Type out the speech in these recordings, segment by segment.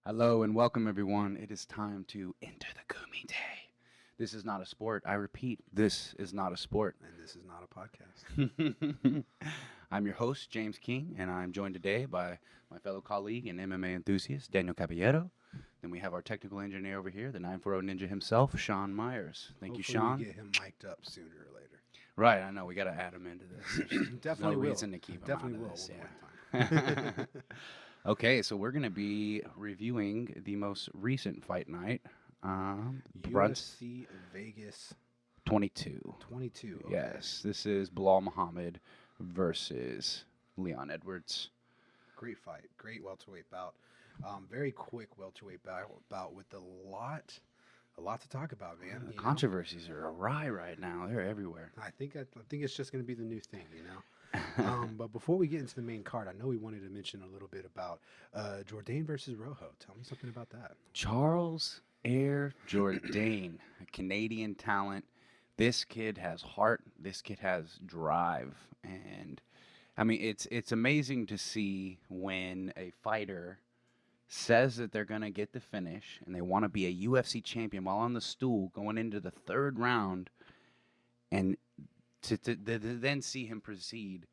Hello and welcome, everyone. It is time to enter the Kumite. This is not a sport. I repeat, this is not a sport. And this is not a podcast. I'm your host, James King, and I'm joined today by my fellow colleague and MMA enthusiast, Daniel Caballero. Then we have our technical engineer over here, the 940 Ninja himself, Sean Myers. Thank you, Hopefully Sean. we get him mic'd up sooner or later. Right, I know. We got to add him into this. There's Definitely no will. reason to keep him Definitely out will. of this. We'll time. Okay, so we're going to be reviewing the most recent fight night. Brunson UFC Vegas 22. 22. Okay. Yes, this is Bilal Muhammad versus Leon Edwards. Great fight. Great welterweight bout. Very quick welterweight bout with a lot to talk about, man. The controversies are awry right now. They're everywhere. I think it's just going to be the new thing, you know. But before we get into the main card, I know we wanted to mention a little bit about Jourdain versus Rojo. Tell me something about that. Charles Air Jourdain, a Canadian talent. This kid has heart. This kid has drive. And, I mean, it's amazing to see when a fighter says that they're going to get the finish and they want to be a UFC champion while on the stool going into the third round, and to then see him proceed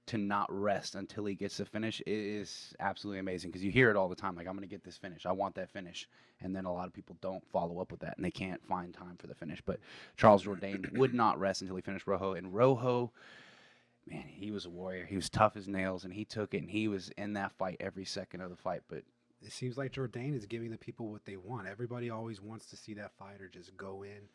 to not rest until he gets the finish is absolutely amazing, because you hear it all the time, like, I'm going to get this finish, I want that finish, and then a lot of people don't follow up with that and they can't find time for the finish. But Charles Jourdain would not rest until he finished Rojo, and Rojo, man, he was a warrior. He was tough as nails, and he took it, and he was in that fight every second of the fight. But it seems like Jourdain is giving the people what they want. Everybody always wants to see that fighter just go in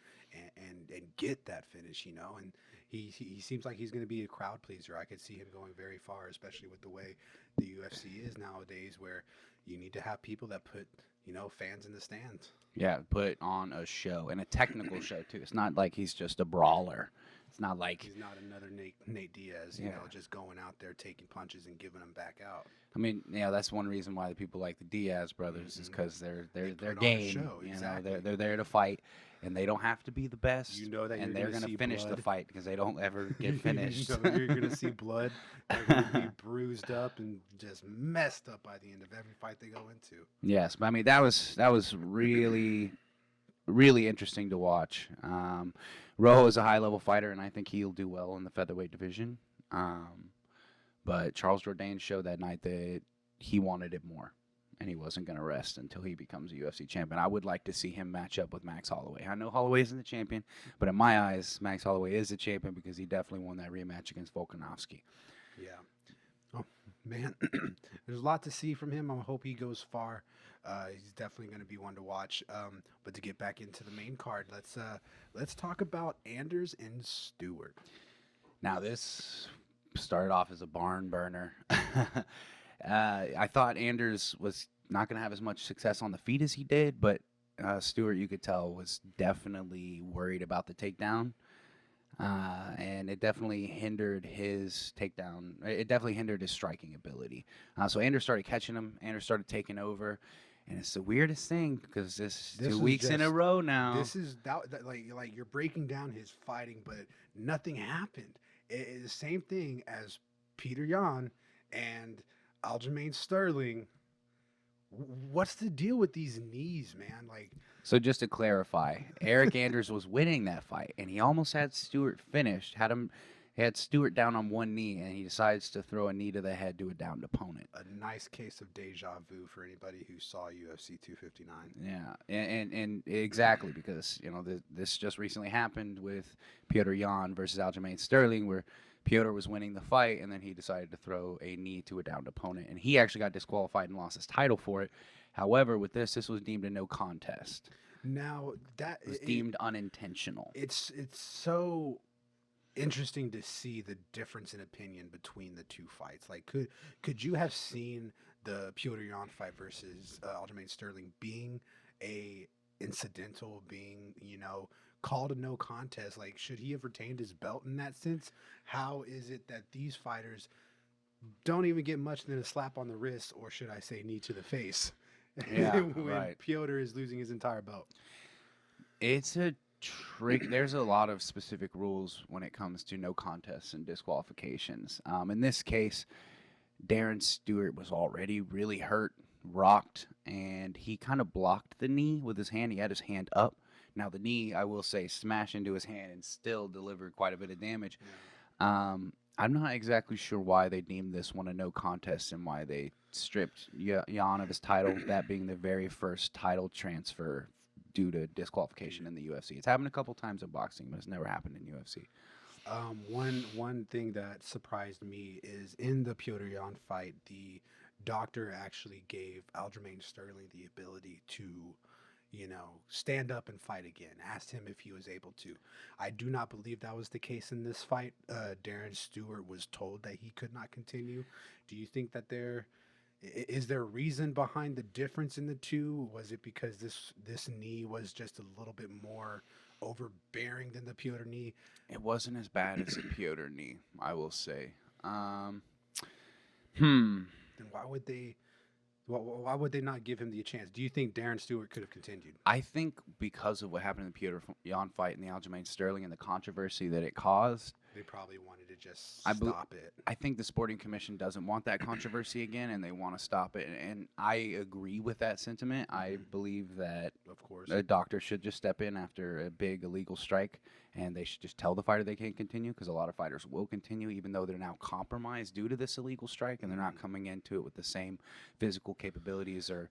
and get that finish, you know. And he seems like he's going to be a crowd pleaser. I could see him going very far, especially with the way the UFC is nowadays, where you need to have people that put, you know, fans in the stands. yeah, put on a show, and a technical show too. It's not like he's just a brawler. It's not like He's not another Nate Diaz, you know, just going out there taking punches and giving them back out. I mean, yeah, that's one reason why the people like the Diaz brothers is because they're put on a game. show, You exactly. know, they're there to fight, and they don't have to be the best. You know that and you're they're gonna gonna see finish the blood. fight because they don't ever get finished. You know, you're going to see blood. They're going to be bruised up and just messed up by the end of every fight they go into. Yes, but I mean that was really interesting to watch. Rojo is a high level fighter, and I think he'll do well in the featherweight division. But Charles Jourdain showed that night that he wanted it more, and he wasn't going to rest until he becomes a UFC champion. I would like to see him match up with Max Holloway. I know Holloway isn't the champion, but in my eyes, Max Holloway is the champion because he definitely won that rematch against Volkanovski. Yeah. Oh, man. There's a lot to see from him. I hope he goes far. He's definitely going to be one to watch. But to get back into the main card, let's talk about Anders and Stewart. Now, this started off as a barn burner. I thought Anders was not going to have as much success on the feet as he did, but Stewart, you could tell, was definitely worried about the takedown. And it definitely hindered his takedown. It definitely hindered his striking ability. So Anders started catching him. Anders started taking over. And it's the weirdest thing because this 2 weeks in a row now. This is like you're breaking down his fighting, but nothing happened. It is the same thing as Peter Yan and Aljamain Sterling. What's the deal with these knees, man? Like, So just to clarify, Eric Anders was winning that fight, and he almost had Stewart finished. He had Stewart down on one knee, and he decides to throw a knee to the head to a downed opponent. a nice case of deja vu for anybody who saw UFC 259. Yeah, and exactly, because you know this just recently happened with Piotr Jan versus Aljamain Sterling, where Piotr was winning the fight, and then he decided to throw a knee to a downed opponent, and he actually got disqualified and lost his title for it. However, with this was deemed a no contest. Now that It was deemed unintentional. it's so interesting to see the difference in opinion between the two fights. Like, could you have seen the Piotr Jan fight versus Aljamain Sterling being a incidental, being, you know, called a no contest? Like, should he have retained his belt in that sense? How is it that these fighters don't even get much than a slap on the wrist, or should I say knee to the face, Yeah, when right. Piotr is losing his entire belt? It's a trick. There's a lot of specific rules when it comes to no contests and disqualifications. In this case, Darren Stewart was already really hurt, rocked, and he kind of blocked the knee with his hand. He had his hand up. Now the knee, I will say, smashed into his hand and still delivered quite a bit of damage. Yeah. I'm not exactly sure why they deemed this one a no contest and why they stripped Jan of his title, that being the very first title transfer due to disqualification in the UFC. It's happened a couple times in boxing, but it's never happened in UFC. One thing that surprised me is in the Petr Yan fight, the doctor actually gave Aljamain Sterling the ability to, stand up and fight again. Asked him if he was able to. I do not believe that was the case in this fight. Darren Stewart was told that he could not continue. Do you think that is there reason behind the difference in the two? Was it because this knee was just a little bit more overbearing than the Petr knee? It wasn't as bad as the Piotr knee, I will say. Hmm. Then why would they not give him the chance? Do you think Darren Stewart could have continued? I think because of what happened in the Petr Yan fight and the Aljamain Sterling and the controversy that it caused, They probably wanted to just I bel stop it. I think the Sporting Commission doesn't want that controversy again, and they want to stop it. And I agree with that sentiment. I believe that Of course. a doctor should just step in after a big illegal strike, and they should just tell the fighter they can't continue, because a lot of fighters will continue even though they're now compromised due to this illegal strike, and they're not coming into it with the same physical capabilities or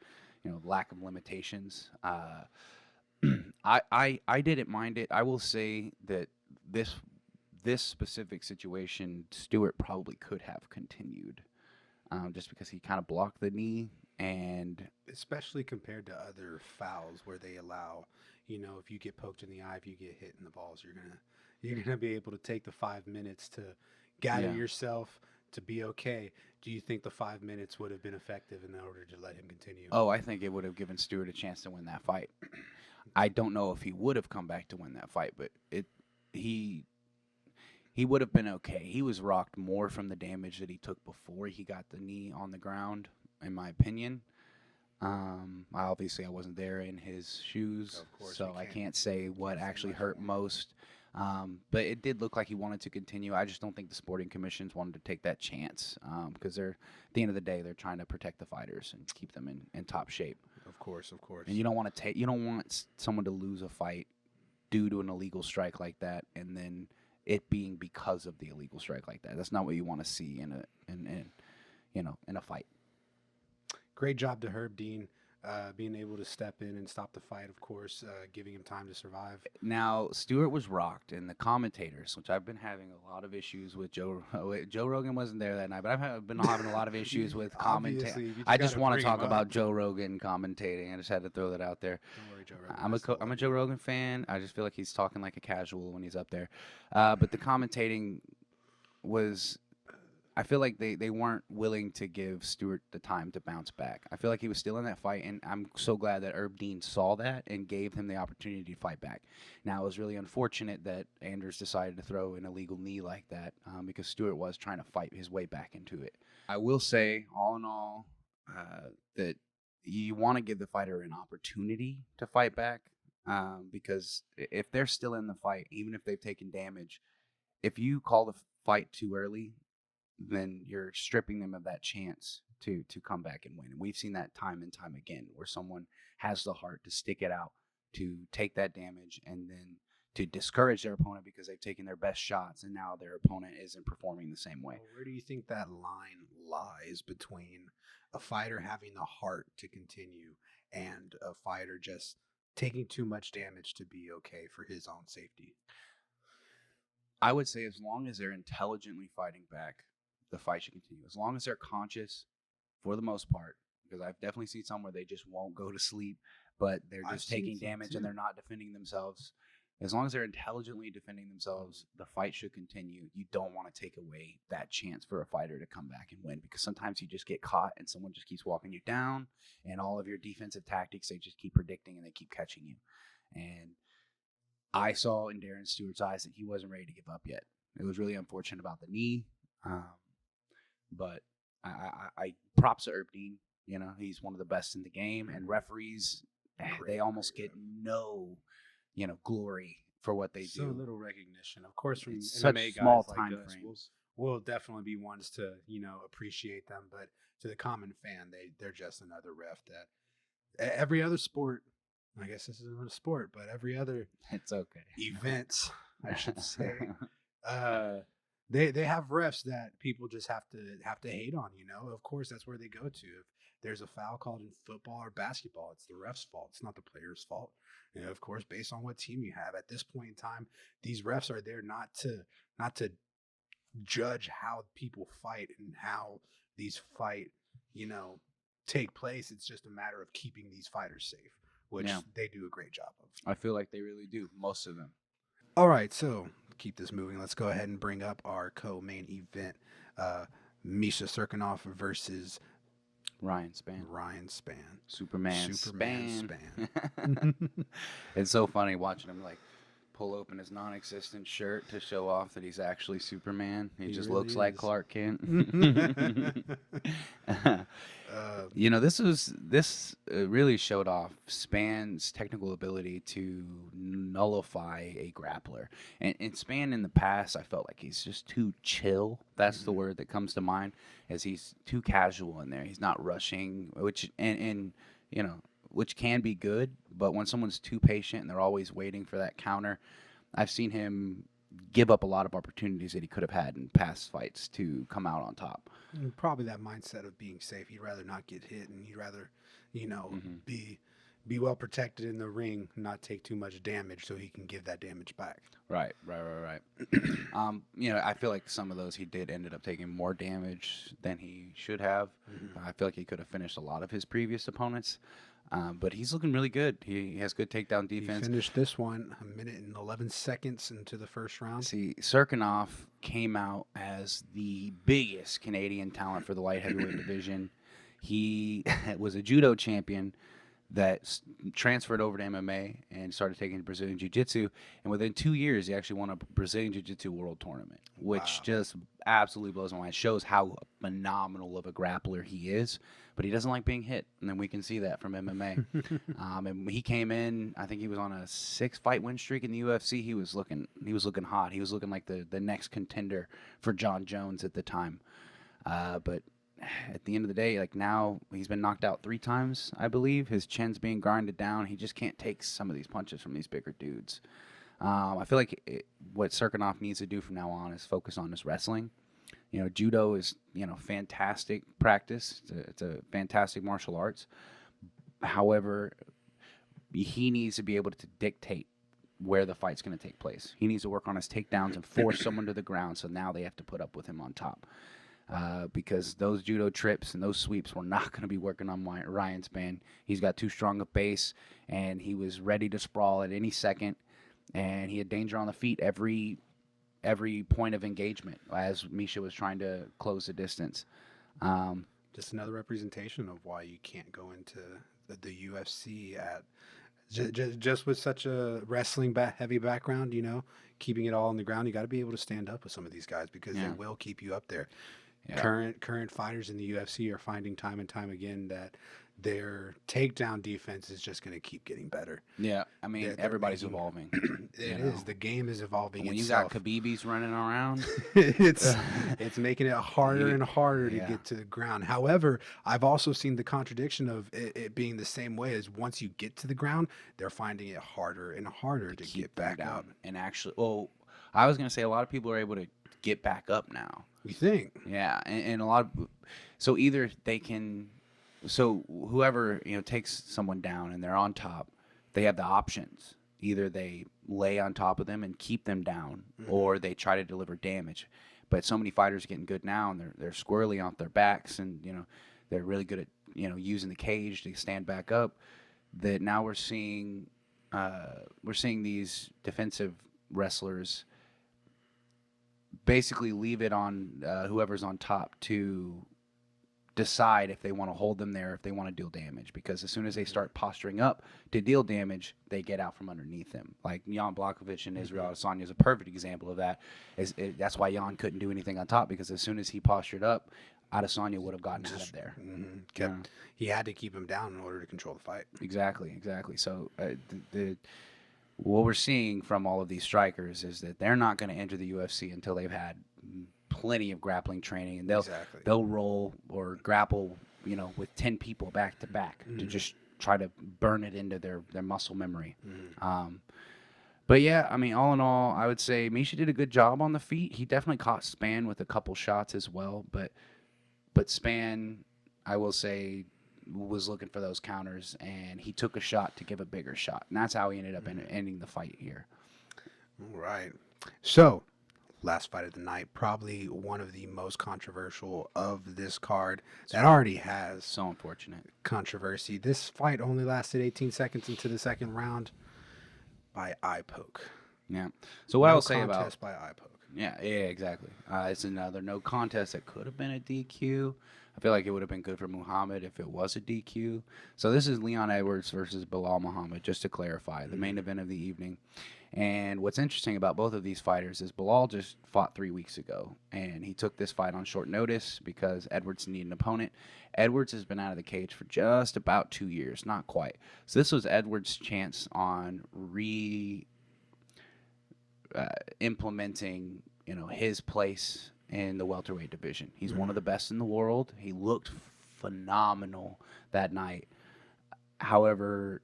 lack of limitations. I didn't mind it. I will say that this specific situation, Stewart probably could have continued, just because he kind of blocked the knee. And Especially compared to other fouls where they allow, if you get poked in the eye, if you get hit in the balls, you're gonna be able to take the 5 minutes to gather yeah, yourself to be okay. Do you think the 5 minutes would have been effective in order to let him continue? oh, I think it would have given Stewart a chance to win that fight. I don't know if he would have come back to win that fight, but he he would have been okay. He was rocked more from the damage that he took before he got the knee on the ground, in my opinion. I wasn't there in his shoes, Of course, so we I can't can't say what say actually much hurt more. most. But it did look like he wanted to continue. I just don't think the sporting commissions wanted to take that chance, because they're at the end of the day they're trying to protect the fighters and keep them in top shape. Of course, of course. And you don't want someone to lose a fight due to an illegal strike like that, and then it being because of the illegal strike like that. That's not what you want to see in a fight. Great job to Herb Dean, being able to step in and stop the fight. Of course, giving him time to survive. Now, Stewart was rocked, and the commentators, which I've been having a lot of issues with. Joe Rogan wasn't there that night, but been having a lot of issues with commentating. Obviously, you just I got just to want to bring him talk up. about Joe Rogan commentating. I just had to throw that out there. Don't worry, Joe Rogan. I'm a Joe Rogan fan. I just feel like he's talking like a casual when he's up there. But the commentating was, I feel like they weren't willing to give Stewart the time to bounce back. I feel like he was still in that fight, and I'm so glad that Herb Dean saw that and gave him the opportunity to fight back. Now, it was really unfortunate that Anders decided to throw an illegal knee like that, because Stewart was trying to fight his way back into it. I will say, all in all, that you want to give the fighter an opportunity to fight back, because if they're still in the fight, even if they've taken damage, if you call the fight too early, then you're stripping them of that chance to come back and win. And we've seen that time and time again, where someone has the heart to stick it out, to take that damage, and then to discourage their opponent because they've taken their best shots, and now their opponent isn't performing the same way. Well, where do you think that line lies between a fighter having the heart to continue and a fighter just taking too much damage to be okay for his own safety? I would say as long as they're intelligently fighting back, the fight should continue. As long as they're conscious, for the most part, because I've definitely seen some where they just won't go to sleep, but they're I've just seen taking some damage and too. they're not defending themselves. As long as they're intelligently defending themselves, the fight should continue. You don't want to take away that chance for a fighter to come back and win, because sometimes you just get caught and someone just keeps walking you down, and all of your defensive tactics, they just keep predicting and they keep catching you. And I saw in Darren Stewart's eyes that he wasn't ready to give up yet. It was really unfortunate about the knee, um, but I props to Herb Dean. He's one of the best in the game, and referees, they almost get no, glory for what they So do. little recognition. Of course, from It's such MMA small guys like time us, frames. we'll definitely be ones to appreciate them. But to the common fan, they're just another ref that every other sport, I guess this isn't a sport, but every other It's okay. event, I should say, uh, they have refs that people just have to hate on. Of course, that's where they go to. If there's a foul called in football or basketball, it's the ref's fault. It's not the player's fault. Of course, based on what team you have at this point in time, these refs are there not to judge how people fight and how these fight, you know, take place. It's just a matter of keeping these fighters safe, which Yeah, they do a great job of. I feel like they really do. Most of them. All right, so keep this moving. Let's go ahead and bring up our co-main event. Uh, Misha Serkinov versus Ryan Span. Ryan Span. Superman Superman Span. Span. It's so funny watching him like pull open his non-existent shirt to show off that he's actually Superman. He just really looks like is. Clark Kent. uh, This really showed off Span's technical ability to nullify a grappler. And Span in the past, I felt like he's just too chill. That's the mhm. word that comes to mind, as he's too casual in there. He's not rushing, and which can be good, but when someone's too patient and they're always waiting for that counter, I've seen him give up a lot of opportunities that he could have had in past fights to come out on top. Probably that mindset of being safe. He'd rather not get hit, and he'd rather, Hmm. be well protected in the ring, not take too much damage, so he can give that damage back. Right. I feel like some of those he did ended up taking more damage than he should have. Mhm. I feel like he could have finished a lot of his previous opponents, but he's looking really good. He has good takedown He defense. finished this one a minute and 11 seconds into the first round. See, Serkinov came out as the biggest Canadian talent for the light heavyweight division. He was a judo champion that transferred over to MMA and started taking Brazilian Jiu Jitsu. And within 2 years, he actually won a Brazilian Jiu Jitsu world tournament, which Wow. just absolutely blows my mind. Shows how phenomenal of a grappler he is, but he doesn't like being hit. And then we can see that from MMA. And when he came in, I think he was on a 6 fight win streak in the UFC. He was looking hot. He was looking like the next contender for John Jones at the time. But at the end of the day, like now he's been knocked out 3 times, I believe. His chin's being grinded down. He just can't take some of these punches from these bigger dudes. I feel like what Serkinov needs to do from now on is focus on his wrestling. Judo is fantastic practice. It's a fantastic martial arts. However, he needs to be able to dictate where the fight's going to take place. He needs to work on his takedowns and force someone to the ground. So now they have to put up with him on top. Because those judo trips and those sweeps were not going to be working on Ryan Span. He's got too strong a base, and he was ready to sprawl at any second, and he had danger on the feet every point of engagement as Misha was trying to close the distance. Um, Just another representation of why you can't go into the UFC at just with such a wrestling heavy background. Keeping it all on the ground. You got to be able to stand up with some of these guys because they yeah, will keep you up there. yeah, Current fighters in the UFC are finding time and time again that their takedown defense is just going to keep getting better. yeah. I mean, They're everybody's making evolving. it is the game is evolving When you got itself. Khabibis running around, it's it's making it harder you, and harder to yeah, get to the ground. However, I've also seen the contradiction of it being the same way as once you get to the ground, they're finding it harder and harder to keep get them back up. down. And actually, well, I was gonna say a lot of people are able to get back up now. You think? Yeah, and a lot of so either they can, so whoever takes someone down and they're on top, they have the options. Either they lay on top of them and keep them down, Hmm. or they try to deliver damage. But so many fighters are getting good now, and they're squirrely off their backs, and they're really good at using the cage to stand back up. That now we're seeing these defensive wrestlers basically leave it on whoever's on top to decide if they want to hold them there, if they want to deal damage. Because as soon as they start posturing up to deal damage, they get out from underneath them. Like Jan Blachowicz and Israel Hmm. Adesanya is a perfect example of that. That's why Jan couldn't do anything on top, because as soon as he postured up, Adesanya would have gotten out of there. Yeah, Kept he had to keep him down in order to control the fight. exactly. So what we're seeing from all of these strikers is that they're not going to enter the UFC until they've had plenty of grappling training, and they'll Exactly. they'll roll or grapple, with 10 people back to back to Mhm. just try to burn it into their muscle memory. Mm. Um, but yeah, I mean, all in all, I would say Misha did a good job on the feet. He definitely caught Span with a couple shots as well, but Span, I will say, was looking for those counters, and he took a shot to give a bigger shot, and that's how he ended up ending the fight here. All right. So, last fight of the night, probably one of the most controversial of this card that already has So unfortunate. controversy. This fight only lasted 18 seconds into the second round by eye poke. Yeah. So what I No will say about contest by eye poke. yeah, exactly. It's another no contest that could have been a DQ. I feel like it would have been good for Muhammad if it was a DQ. So this is Leon Edwards versus Bilal Muhammad, just to clarify, the main event of the evening. And what's interesting about both of these fighters is Bilal just fought 3 weeks ago, and he took this fight on short notice because Edwards needed an opponent. Edwards has been out of the cage for just about 2 years, not quite. So this was Edwards' chance on implementing, his place in the welterweight division. He's one of the best in the world. He looked phenomenal that night. However,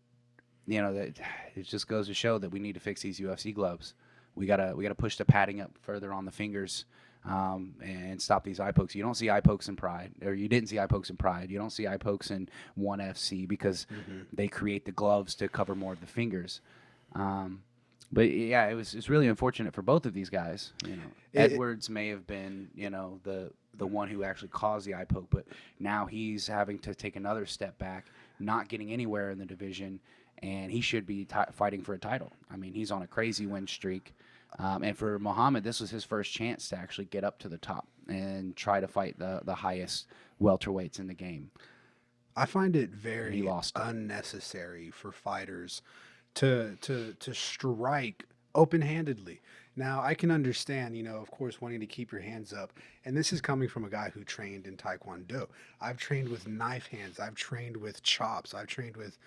that it just goes to show that we need to fix these UFC gloves. We gotta push the padding up further on the fingers, and stop these eye pokes. You don't see eye pokes in Pride, or you didn't see eye pokes in Pride. You don't see eye pokes in ONE FC because they create the gloves to cover more of the fingers. But yeah, it's really unfortunate for both of these guys. Edwards may have been the one who actually caused the eye poke, but now he's having to take another step back, not getting anywhere in the division, and he should be fighting for a title. I mean, he's on a crazy win streak, and for Muhammad, this was his first chance to actually get up to the top and try to fight the highest welterweights in the game. I find it very He lost it. unnecessary for fighters to strike open-handedly. Now, I can understand, of course, wanting to keep your hands up. And this is coming from a guy who trained in Taekwondo. I've trained with knife hands. I've trained with chops. I've trained with,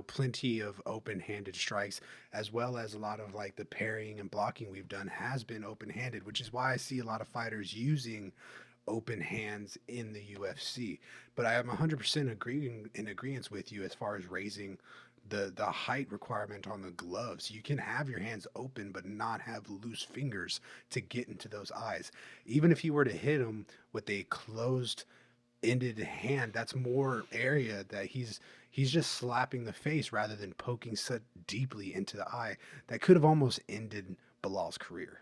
plenty of open-handed strikes, as well as a lot of like the parrying and blocking we've done has been open-handed, which is why I see a lot of fighters using open hands in the UFC. But I am 100% in agreement with you as far as raising the height requirement on the gloves. You can have your hands open but not have loose fingers to get into those eyes. Even if you were to hit him with a closed ended hand, that's more area that he's just slapping the face rather than poking so deeply into the eye. That could have almost ended Bilal's career.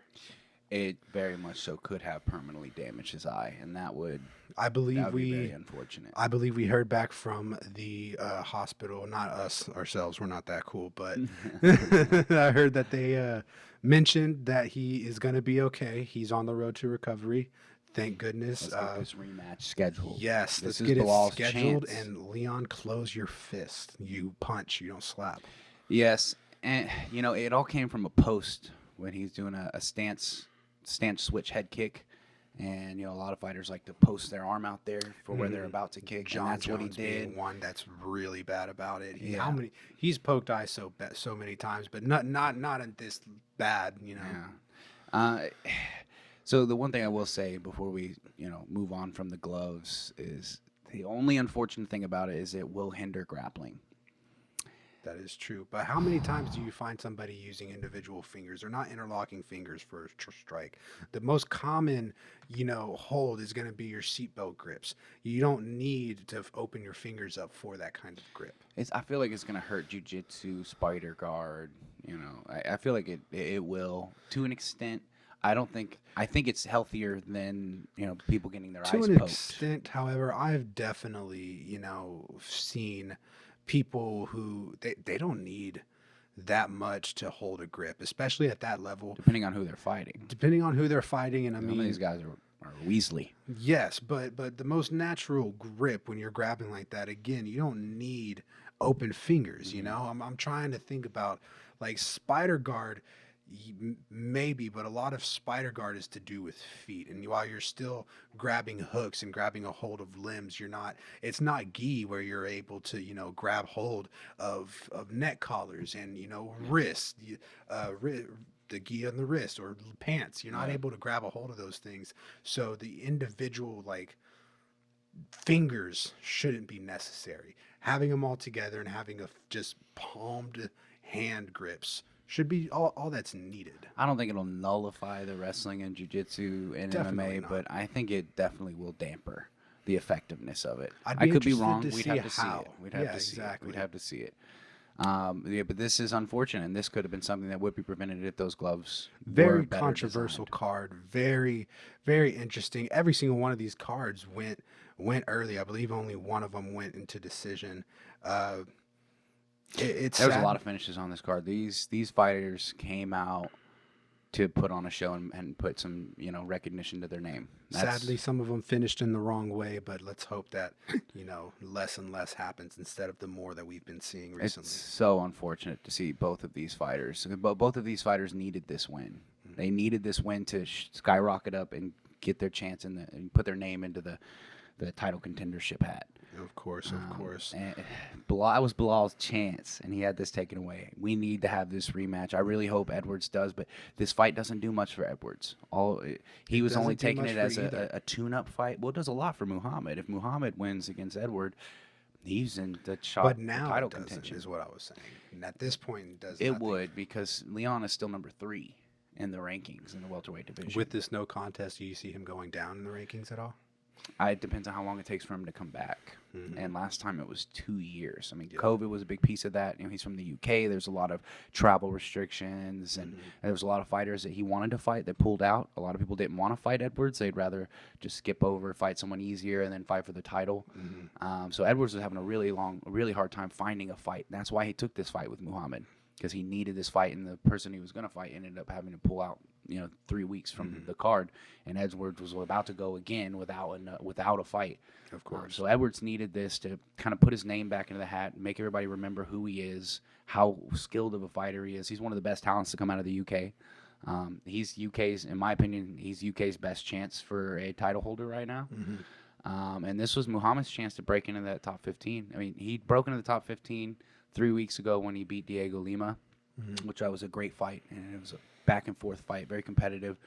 It very much so could have permanently damaged his eye, and that would be very unfortunate. I believe we heard back from the hospital, not us ourselves. We're not that cool, but I heard that they mentioned that he is going to be okay. He's on the road to recovery. Thank goodness. Let's get this rematch scheduled. Yes, This let's is get it Bilal's scheduled. chance. And Leon, close your fist. You punch, you don't slap. Yes, and it all came from a post when he's doing a stance switch head kick, and a lot of fighters like to post their arm out there for where they're about to kick. John and that's Jones what he did. being one that's really bad about it. Yeah. He's poked eyes so many times, but not in this bad. Yeah. So the one thing I will say before we move on from the gloves is the only unfortunate thing about it is it will hinder grappling. That is true. But how many times do you find somebody using individual fingers? They're not interlocking fingers for a strike. The most common, hold is going to be your seatbelt grips. You don't need to open your fingers up for that kind of grip. I feel like it's going to hurt jiu-jitsu, spider guard. I feel like it will to an extent. I think it's healthier than people getting their eyes poked. To an extent, however, I've definitely seen people who they don't need that much to hold a grip, especially at that level. Depending on who they're fighting. And I mean, some of these guys are Weasley. Yes, but the most natural grip when you're grabbing like that, again, you don't need open fingers. I'm trying to think about like spider guard. Maybe, but a lot of spider guard is to do with feet, and while you're still grabbing hooks and grabbing a hold of limbs, it's not gi where you're able to grab hold of neck collars and wrists, the gi on the wrist or pants. You're not able to grab a hold of those things, so the individual fingers shouldn't be necessary. having them all together and having just palmed hand grips should be all that's needed. I don't think it'll nullify the wrestling and jiu-jitsu and Definitely MMA, not. but I think it definitely will damper the effectiveness of it. I'd I be could be interested wrong. to We'd see have to see how. it. We'd have Yeah, to see it. exactly. We'd have to see it. Yeah, but this is unfortunate, and this could have been something that would be prevented if those gloves were Very better controversial designed. card. Very, very interesting. Every single one of these cards went early. I believe only one of them went into decision. Uh, it's There was a lot sad. of finishes on this card. These fighters came out to put on a show and put some recognition to their name. Sadly, some of them finished in the wrong way, but let's hope that less and less happens instead of the more that we've been seeing It's recently. so unfortunate to see both of these fighters. Both of these fighters needed this win. They needed this win to skyrocket up and get their chance and put their name into the title contendership hat. Of course, of course. And Bilal was Bilal's chance, and he had this taken away. We need to have this rematch. I really hope Edwards does, but this fight doesn't do much for Edwards. He was only doesn't do taking much it for as either. a tune-up fight. Well, it does a lot for Muhammad. If Muhammad wins against Edward, he's in the shot But for now title it doesn't, contention. is what I was saying. And at this point, it does It nothing. would, because Leon is still number 3 in the rankings in the welterweight division. With this no contest, do you see him going down in the rankings at all? It depends on how long it takes for him to come back. Mhm. And last time it was 2 years. I mean, Yeah. COVID was a big piece of that. He's from the UK. There's a lot of travel restrictions, and there was a lot of fighters that he wanted to fight that pulled out. A lot of people didn't want to fight Edwards. They'd rather just skip over, fight someone easier, and then fight for the title. So Edwards was having a really hard time finding a fight. That's why he took this fight with Muhammad, because he needed this fight, and the person he was going to fight ended up having to pull out 3 weeks from the card, and Edwards was about to go again without a fight. Of course. So Edwards needed this to kind of put his name back into the hat, make everybody remember who he is, how skilled of a fighter he is. He's one of the best talents to come out of the UK. He's UK's, in my opinion, he's UK's best chance for a title holder right now. And this was Muhammad's chance to break into that top 15. I mean, he broke into the top 15 3 weeks ago when he beat Diego Lima, which was a great fight, and it was a back and forth fight, very competitive.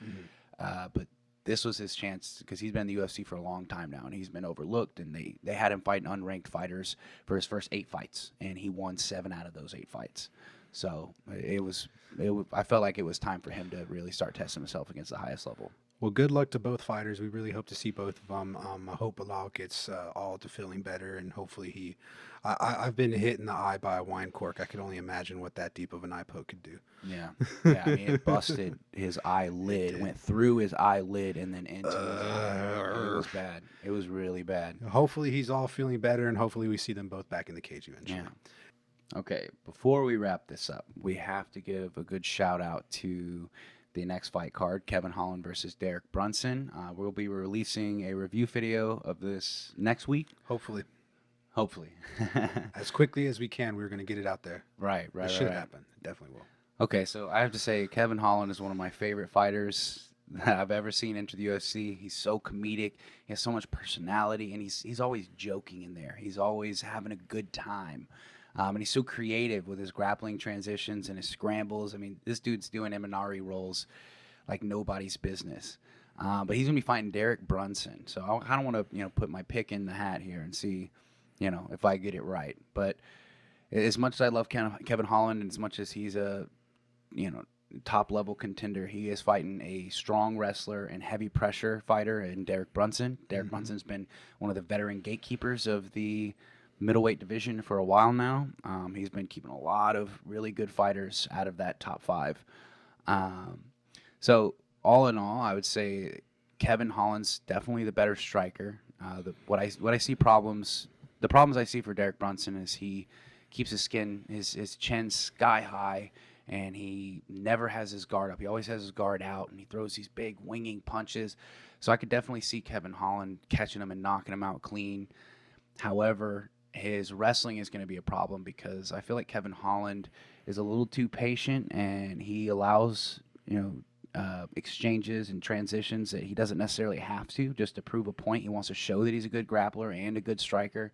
But this was his chance because he's been in the UFC for a long time now, and he's been overlooked. And they had him fighting unranked fighters for his first 8 fights, and he won 7 out of those 8 fights. So I felt like it was time for him to really start testing himself against the highest level. Well, good luck to both fighters. We really hope to see both of them. I hope Bilal gets all to feeling better, and hopefully he. I've been hit in the eye by a wine cork. I could only imagine what that deep of an eye poke could do. Yeah, yeah. I mean, it busted his eyelid, did. went through his eyelid, and then into his eye. It was bad. It was really bad. Hopefully he's all feeling better, and hopefully we see them both back in the cage eventually. Yeah. Okay, before we wrap this up, we have to give a good shout out to the next fight card, Kevin Holland versus Derek Brunson. We'll be releasing a review video of this next week, Hopefully, hopefully. as quickly as we can, we're going to get it out there. Right. It should happen. It definitely will. Okay, so I have to say, Kevin Holland is one of my favorite fighters that I've ever seen enter the UFC. He's so comedic. He has so much personality, and he's always joking in there. He's always having a good time. And he's so creative with his grappling transitions and his scrambles. I mean, this dude's doing Eminari rolls like nobody's business. But he's going to be fighting Derek Brunson. So I kind of want to, put my pick in the hat here and see, if I get it right. But as much as I love Kevin Holland and as much as he's a, top level contender, he is fighting a strong wrestler and heavy pressure fighter in Derek Brunson. Derek Brunson's been one of the veteran gatekeepers of the middleweight division for a while now. He's been keeping a lot of really good fighters out of that top 5. So all in all, I would say Kevin Holland's definitely the better striker. The problems I see for Derek Brunson is he keeps his chin sky high, and he never has his guard up. He always has his guard out, and he throws these big winging punches. So I could definitely see Kevin Holland catching him and knocking him out clean. However, his wrestling is going to be a problem because I feel like Kevin Holland is a little too patient, and he allows exchanges and transitions that he doesn't necessarily have to just to prove a point. He wants to show that he's a good grappler and a good striker.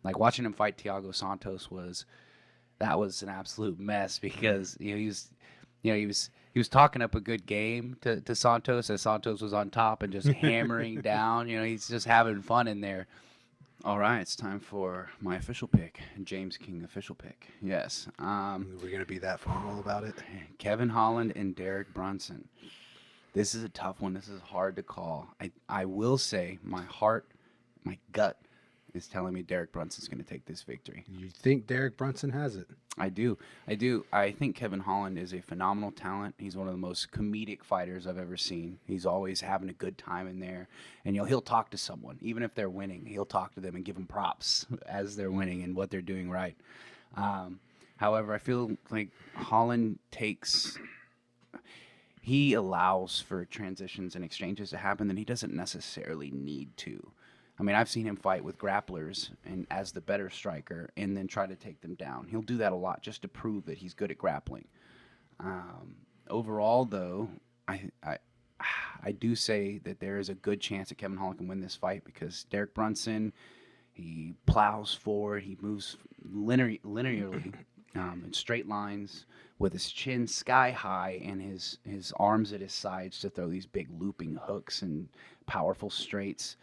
Like watching him fight Thiago Santos was an absolute mess because he was talking up a good game to Santos as Santos was on top and just hammering down. He's just having fun in there. All right, it's time for my official pick, James King official pick. Yes, We're gonna be that formal about it. Kevin Holland and Derek Brunson. This is a tough one. This is hard to call. I will say my heart, my gut is telling me Derek Brunson's going to take this victory. You think Derek Brunson has it? I do. I do. I think Kevin Holland is a phenomenal talent. He's one of the most comedic fighters I've ever seen. He's always having a good time in there. And he'll talk to someone, even if they're winning. He'll talk to them and give them props as they're winning and what they're doing right. However, I feel like Holland he allows for transitions and exchanges to happen that he doesn't necessarily need to. I mean, I've seen him fight with grapplers and as the better striker and then try to take them down. He'll do that a lot just to prove that he's good at grappling. Overall, though, I do say that there is a good chance that Kevin Holland can win this fight because Derek Brunson, he plows forward, he moves linearly in straight lines with his chin sky high and his arms at his sides to throw these big looping hooks and powerful straights.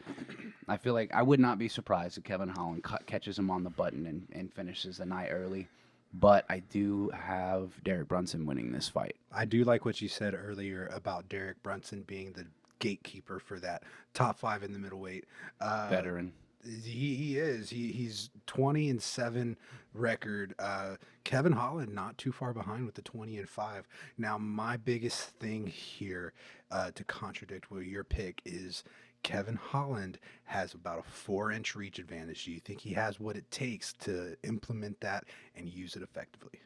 I feel like I would not be surprised if Kevin Holland catches him on the button and finishes the night early. But I do have Derek Brunson winning this fight. I do like what you said earlier about Derek Brunson being the gatekeeper for that top 5 in the middleweight. Veteran. He is. He's 20-7 record. Kevin Holland not too far behind with the 20-5. Now, my biggest thing here to contradict what your pick is Kevin Holland has about a 4-inch reach advantage. Do you think he has what it takes to implement that and use it effectively?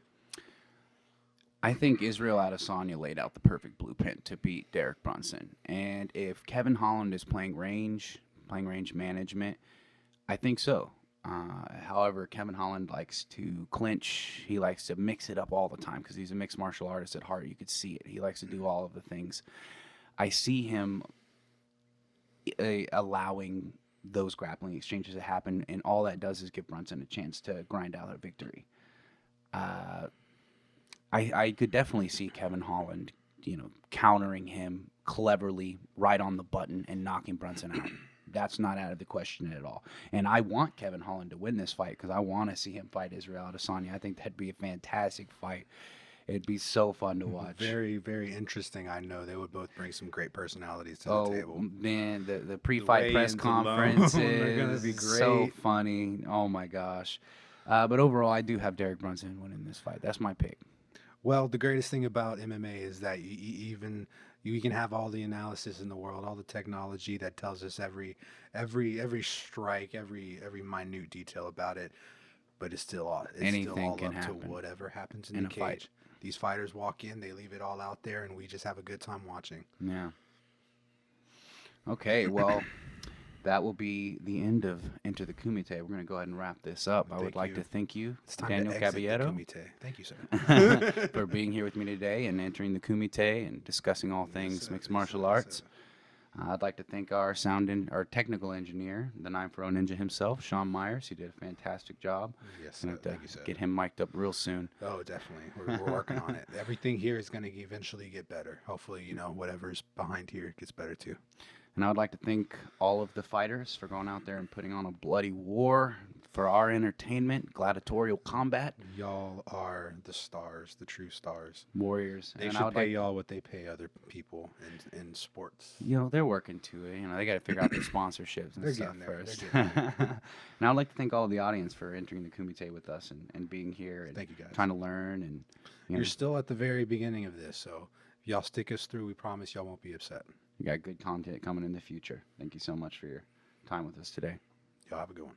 I think Israel Adesanya laid out the perfect blueprint to beat Derek Brunson. And if Kevin Holland is playing range management, I think so. However, Kevin Holland likes to clinch. He likes to mix it up all the time because he's a mixed martial artist at heart. You could see it. He likes to do all of the things. I see him allowing those grappling exchanges to happen, and all that does is give Brunson a chance to grind out a victory. I could definitely see Kevin Holland, countering him cleverly right on the button and knocking Brunson out. That's not out of the question at all. And I want Kevin Holland to win this fight because I want to see him fight Israel Adesanya. I think that'd be a fantastic fight. It'd be so fun to watch. Very, very interesting. I know they would both bring some great personalities to the table. Oh, man, the pre-fight press conferences are going to be great. So funny. Oh, my gosh. But overall, I do have Derek Brunson winning this fight. That's my pick. Well, the greatest thing about MMA is that you can have all the analysis in the world, all the technology that tells us every strike, every minute detail about it, but it's still all can up happen to whatever happens in the cage. Fight. These fighters walk in, they leave it all out there, and we just have a good time watching. Yeah. Okay, well, that will be the end of Enter the Kumite. We're going to go ahead and wrap this up. I would like to thank you, Daniel Caballero. Thank you, sir. For being here with me today and entering the Kumite and discussing all things mixed martial arts. I'd like to thank our technical engineer, the 9-4 Ninja himself, Sean Myers. He did a fantastic job. Yes, sir. Thank you, sir. Get him mic'd up real soon. Oh, definitely. We're working on it. Everything here is going to eventually get better. Hopefully, whatever's behind here gets better too. And I would like to thank all of the fighters for going out there and putting on a bloody war for our entertainment, gladiatorial combat. Y'all are the stars, the true stars. Warriors. They should pay y'all what they pay other people in sports. They're working to it. They got to figure out the sponsorships and stuff first. And I'd like to thank all of the audience for entering the Kumite with us and being here. And thank you, guys. Trying to learn. And you're still at the very beginning of this, so if y'all stick us through, we promise y'all won't be upset. You got good content coming in the future. Thank you so much for your time with us today. Y'all have a good one.